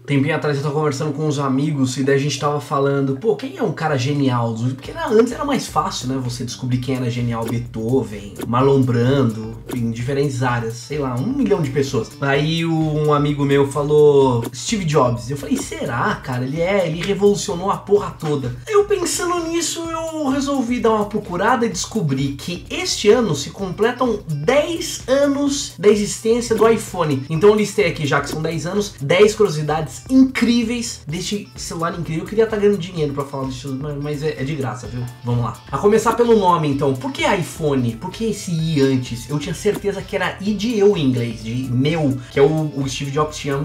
Tempinho atrás eu tava conversando com uns amigos e daí a gente tava falando, pô, quem é um cara genial? Porque antes era mais fácil, né, você descobrir quem era genial. Beethoven, Marlon Brando, em diferentes áreas, sei lá, 1 milhão de pessoas. Aí um amigo meu falou Steve Jobs. Eu falei, será, cara? Ele revolucionou a porra toda. Eu pensando nisso, eu resolvi dar uma procurada e descobri que este ano se completam 10 anos da existência do iPhone. Então eu listei aqui, já que são 10 anos, 10 curiosidades incríveis deste celular incrível. Eu queria estar ganhando dinheiro pra falar disso, mas é de graça, viu? Vamos lá. A começar pelo nome, então. Por que iPhone? Por que esse I antes? Eu tinha certeza que era I de eu em inglês, de meu, que é o Steve Jobs tinha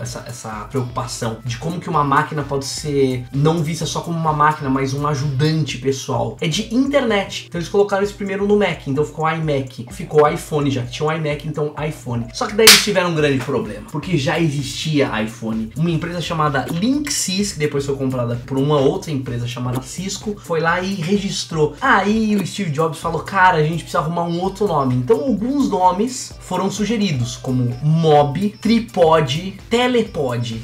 essa preocupação de como que uma máquina pode ser não vista só como uma máquina, mas um ajudante pessoal. É de internet. Então eles colocaram esse primeiro no Mac, então ficou iMac. Ficou iPhone, já que tinha um iMac, então iPhone. Só que daí eles tiveram um grande problema, porque já existia iPhone. Uma empresa chamada Linksys, que depois foi comprada por uma outra empresa chamada Cisco, foi lá e registrou. Aí o Steve Jobs falou, cara, a gente precisa arrumar um outro nome. Então alguns nomes foram sugeridos, como Mob, Tripod, Telepod.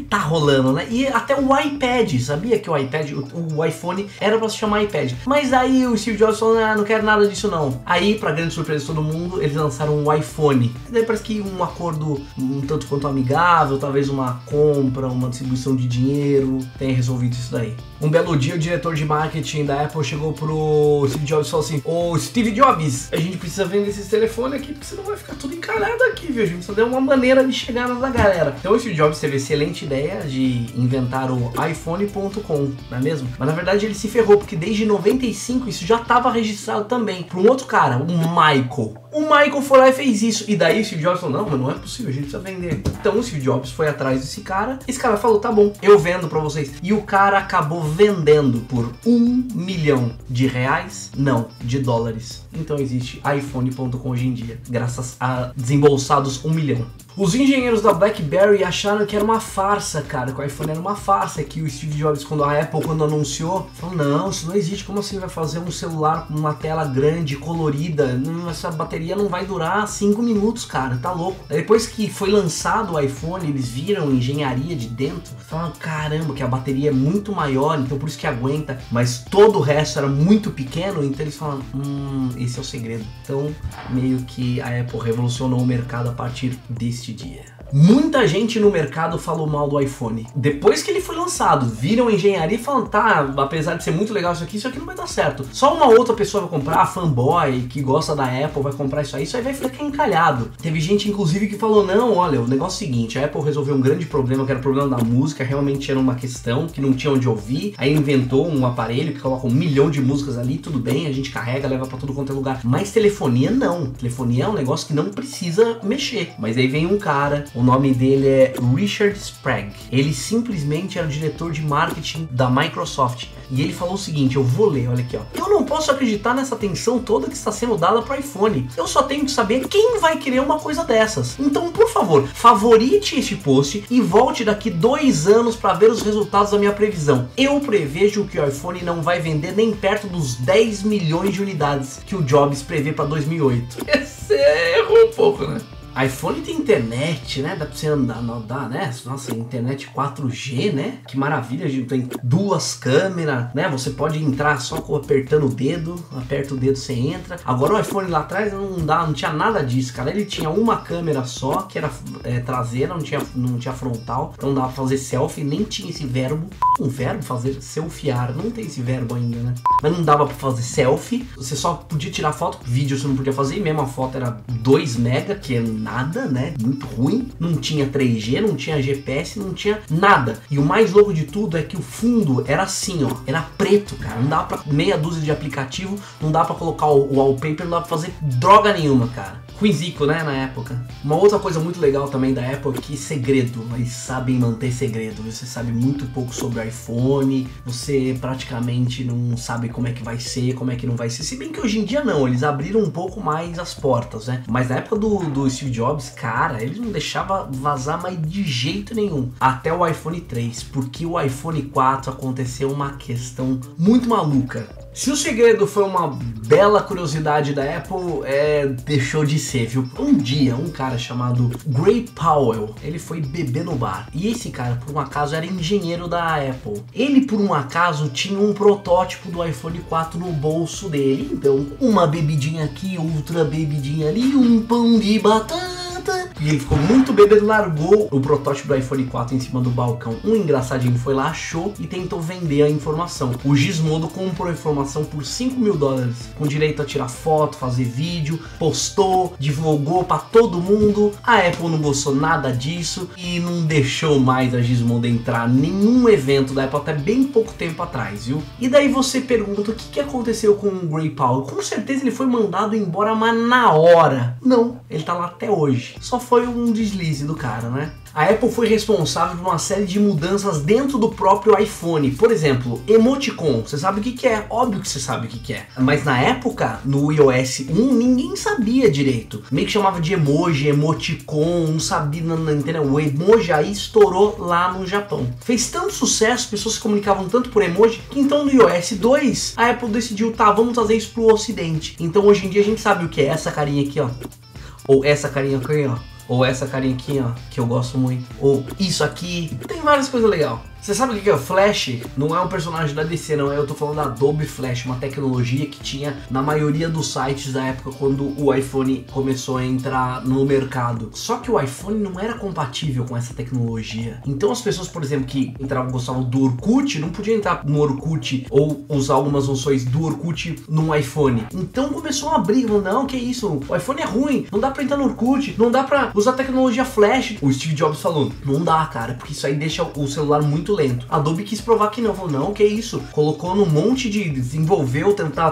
Tá rolando, né? E até o iPad, sabia que o iPad, o iPhone era pra se chamar iPad. Mas aí o Steve Jobs falou, não quero nada disso não. Aí, pra grande surpresa de todo mundo, eles lançaram o iPhone. E daí parece que um acordo um tanto quanto amigável, talvez uma compra, uma distribuição de dinheiro, tenha resolvido isso daí. Um belo dia, o diretor de marketing da Apple chegou pro Steve Jobs e falou assim, ô Steve Jobs, a gente precisa vender esses telefones aqui, porque senão vai ficar tudo encalhado aqui, viu? A gente precisa dar uma maneira de chegar na galera. Então o Steve Jobs teve a excelente ideia de inventar o iPhone.com, não é mesmo? Mas na verdade ele se ferrou, porque desde 95 isso já estava registrado também por um outro cara, o Michael. O Michael foi lá e fez isso. E daí o Steve Jobs falou, não, mas não é possível, a gente precisa vender. Então o Steve Jobs foi atrás desse cara. Esse cara falou, tá bom, eu vendo pra vocês. E o cara acabou vendendo por R$1 milhão. Não, de dólares. Então existe iPhone.com hoje em dia, graças a desembolsados 1 milhão. Os engenheiros da BlackBerry acharam que era uma farsa, cara, que o iPhone era uma farsa, que o Steve Jobs, quando a Apple anunciou, falou, não, isso não existe, como assim vai fazer um celular com uma tela grande, colorida, essa bateria não vai durar 5 minutos, cara, tá louco. Depois que foi lançado o iPhone, eles viram engenharia de dentro, falaram, caramba, que a bateria é muito maior, então por isso que aguenta, mas todo o resto era muito pequeno, então eles falaram, esse é o segredo. Então, meio que a Apple revolucionou o mercado a partir desse dia. Muita gente no mercado falou mal do iPhone. Depois que ele foi lançado, viram a engenharia e falaram, tá, apesar de ser muito legal isso aqui não vai dar certo. Só uma outra pessoa vai comprar, a fanboy, que gosta da Apple, vai comprar isso aí vai ficar encalhado. Teve gente, inclusive, que falou, não, olha, o negócio é o seguinte, a Apple resolveu um grande problema, que era o problema da música, realmente era uma questão que não tinha onde ouvir, aí inventou um aparelho que coloca 1 milhão de músicas ali, tudo bem, a gente carrega, leva pra tudo quanto é lugar. Mas telefonia não. Telefonia é um negócio que não precisa mexer. Mas aí vem um cara, o nome dele é Richard Sprague. Ele simplesmente era o diretor de marketing da Microsoft. E ele falou o seguinte, eu vou ler, olha aqui, ó. Eu não posso acreditar nessa atenção toda que está sendo dada para o iPhone. Eu só tenho que saber quem vai querer uma coisa dessas. Então, por favor, favorite este post e volte daqui 2 anos para ver os resultados da minha previsão. Eu prevejo que o iPhone não vai vender nem perto dos 10 milhões de unidades que o Jobs prevê para 2008. Esse errou um pouco, né? iPhone tem internet, né? Dá pra você andar, né? Nossa, internet 4G, né? Que maravilha, a gente tem 2 câmeras, né? Você pode entrar só apertando o dedo, aperta o dedo, você entra. Agora o iPhone lá atrás não tinha nada disso, cara. Ele tinha uma câmera só, que era traseira, não tinha frontal, então não dava pra fazer selfie, nem tinha esse verbo. Um verbo, fazer selfiear, não tem esse verbo ainda, né? Mas não dava pra fazer selfie, você só podia tirar foto, vídeo você não podia fazer, e mesmo a foto era 2 mega, que é nada, né? Muito ruim. Não tinha 3G, não tinha GPS, não tinha nada. E o mais louco de tudo é que o fundo era assim, ó. Era preto, cara. Não dava pra meia dúzia de aplicativo, não dava pra colocar o wallpaper, não dava pra fazer droga nenhuma, cara. Ruizico, né, na época. Uma outra coisa muito legal também da Apple é que segredo. Eles sabem manter segredo. Você sabe muito pouco sobre o iPhone, você praticamente não sabe como é que vai ser, como é que não vai ser. Se bem que hoje em dia não, eles abriram um pouco mais as portas, né? Mas na época do Steve Jobs, cara, eles não deixavam vazar mais de jeito nenhum. Até o iPhone 3, porque o iPhone 4 aconteceu uma questão muito maluca. Se o segredo foi uma bela curiosidade da Apple, deixou de ser, viu? Um dia, um cara chamado Gray Powell, ele foi beber no bar. E esse cara, por um acaso, era engenheiro da Apple. Ele, por um acaso, tinha um protótipo do iPhone 4 no bolso dele. Então, uma bebidinha aqui, outra bebidinha ali, um pão de batata. E ele ficou muito bêbado, largou o protótipo do iPhone 4 em cima do balcão. Um engraçadinho foi lá, achou e tentou vender a informação. O Gizmodo comprou a informação por $5.000, com direito a tirar foto, fazer vídeo, postou, divulgou pra todo mundo. A Apple não gostou nada disso e não deixou mais a Gizmodo entrar em nenhum evento da Apple até bem pouco tempo atrás, viu? E daí você pergunta o que aconteceu com o Gray Powell? Com certeza ele foi mandado embora, mas na hora. Não, ele tá lá até hoje. Só foi um deslize do cara, né? A Apple foi responsável por uma série de mudanças dentro do próprio iPhone. Por exemplo, emoticon. Você sabe o que é? Óbvio que você sabe o que é. Mas na época, no iOS 1, ninguém sabia direito. Meio que chamava de emoji, emoticon, não sabia, entendeu? O emoji aí estourou lá no Japão. Fez tanto sucesso, pessoas se comunicavam tanto por emoji, que então no iOS 2, a Apple decidiu, tá, vamos fazer isso pro ocidente. Então hoje em dia a gente sabe o que é essa carinha aqui, ó. Ou essa carinha aqui, ó. Ou essa carinha aqui, ó, que eu gosto muito. Ou isso aqui. Tem várias coisas legais. Você sabe o que é o Flash? Não é um personagem da DC, não. Eu tô falando da Adobe Flash, uma tecnologia que tinha na maioria dos sites da época quando o iPhone começou a entrar no mercado. Só que o iPhone não era compatível com essa tecnologia. Então as pessoas, por exemplo, que gostavam do Orkut, não podiam entrar no Orkut ou usar algumas funções do Orkut no iPhone. Então começou uma briga. Não, que isso? O iPhone é ruim. Não dá pra entrar no Orkut. Não dá pra usar tecnologia Flash. O Steve Jobs falou, não dá, cara, porque isso aí deixa o celular muito lento. A Adobe quis provar que não, falou, não, que isso? Colocou num monte de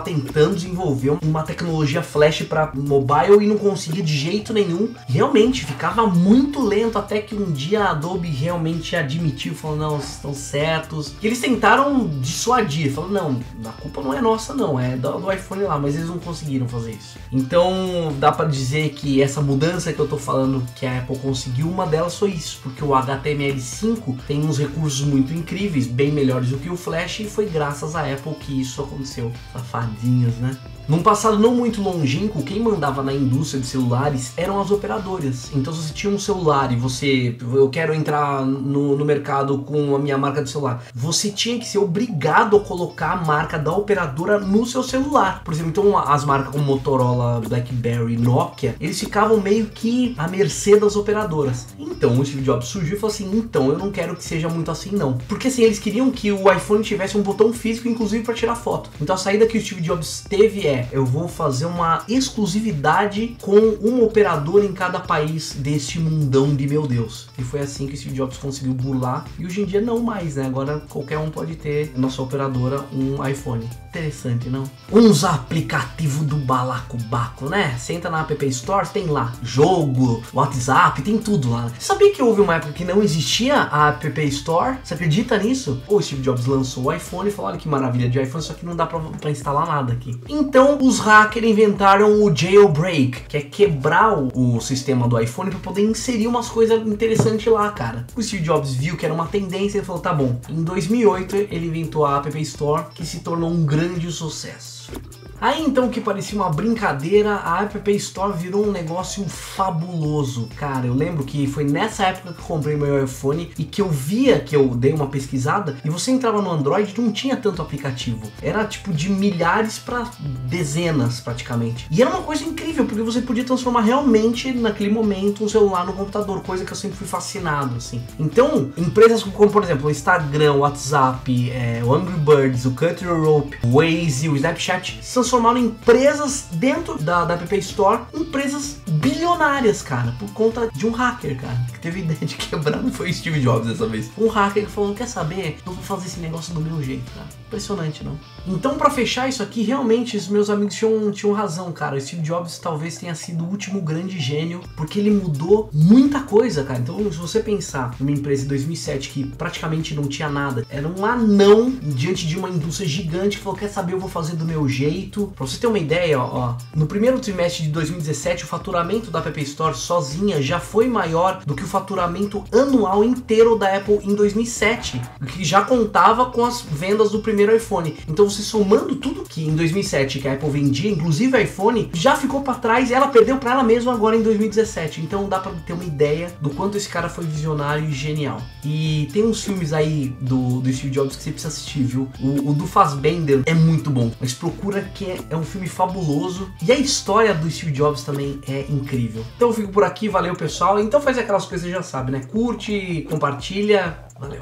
tentando desenvolver uma tecnologia flash para mobile e não conseguia de jeito nenhum. Realmente, ficava muito lento até que um dia a Adobe realmente admitiu, falou, não, vocês estão certos. E eles tentaram dissuadir, falou, não, a culpa não é nossa não, é do iPhone lá, mas eles não conseguiram fazer isso. Então, dá para dizer que essa mudança que eu tô falando que a Apple conseguiu, uma delas foi isso, porque o HTML5 tem uns recursos muito incríveis, bem melhores do que o Flash, e foi graças à Apple que isso aconteceu. Safadinhos, né? Num passado não muito longínquo, quem mandava na indústria de celulares eram as operadoras. Então se você tinha um celular e eu quero entrar no mercado com a minha marca de celular, você tinha que ser obrigado a colocar a marca da operadora no seu celular. Por exemplo, então as marcas como Motorola, BlackBerry, Nokia, eles ficavam meio que à mercê das operadoras. Então o Steve Jobs surgiu e falou assim, então eu não quero que seja muito assim não. Porque assim, eles queriam que o iPhone tivesse um botão físico, inclusive para tirar foto. Então a saída que o Steve Jobs teve eu vou fazer uma exclusividade com uma operadora em cada país deste mundão de meu Deus. E foi assim que o Steve Jobs conseguiu burlar. E hoje em dia não mais, né? Agora qualquer um pode ter, nossa operadora, um iPhone. Interessante, não? Uns aplicativos do balacobaco, né? Você entra na App Store, tem lá jogo, WhatsApp, tem tudo lá. Você sabia que houve uma época que não existia a App Store? Você acredita nisso? O Steve Jobs lançou o iPhone e falou, olha que maravilha de iPhone, só que não dá pra instalar nada aqui. Então os hackers inventaram o jailbreak, que é quebrar o sistema do iPhone para poder inserir umas coisas interessantes lá, cara. O Steve Jobs viu que era uma tendência e falou, tá bom. Em 2008 ele inventou a App Store, que se tornou um grande sucesso. Aí então, que parecia uma brincadeira, a App Store virou um negócio fabuloso. Cara, eu lembro que foi nessa época que eu comprei meu iPhone e que eu via, que eu dei uma pesquisada, e você entrava no Android e não tinha tanto aplicativo. Era tipo de milhares para dezenas praticamente. E era uma coisa incrível, porque você podia transformar realmente naquele momento um celular no computador, coisa que eu sempre fui fascinado, assim. Então, empresas como por exemplo o Instagram, o WhatsApp, o Angry Birds, o Cutthroat, o Waze, o Snapchat, transformaram empresas dentro da App Store, empresas bilionárias, cara, por conta de um hacker, cara, que teve ideia de quebrar. Não foi o Steve Jobs dessa vez. Um hacker que falou, quer saber? Eu vou fazer esse negócio do meu jeito, cara. Impressionante, não? Então, pra fechar isso aqui, realmente, os meus amigos tinham razão, cara. O Steve Jobs talvez tenha sido o último grande gênio, porque ele mudou muita coisa, cara. Então, se você pensar numa empresa em 2007 que praticamente não tinha nada, era um anão diante de uma indústria gigante que falou, quer saber, eu vou fazer do meu jeito muito. Pra você ter uma ideia, ó, no primeiro trimestre de 2017, o faturamento da App Store sozinha já foi maior do que o faturamento anual inteiro da Apple em 2007, que já contava com as vendas do primeiro iPhone. Então, você somando tudo que em 2007 que a Apple vendia, inclusive o iPhone, já ficou para trás e ela perdeu para ela mesma agora em 2017. Então, dá para ter uma ideia do quanto esse cara foi visionário e genial. E tem uns filmes aí do Steve Jobs que você precisa assistir, viu? O do Fassbender é muito bom, mas procura que é um filme fabuloso e a história do Steve Jobs também é incrível. Então eu fico por aqui, valeu pessoal. Então faz aquelas coisas que você já sabe, né? Curte, compartilha, valeu.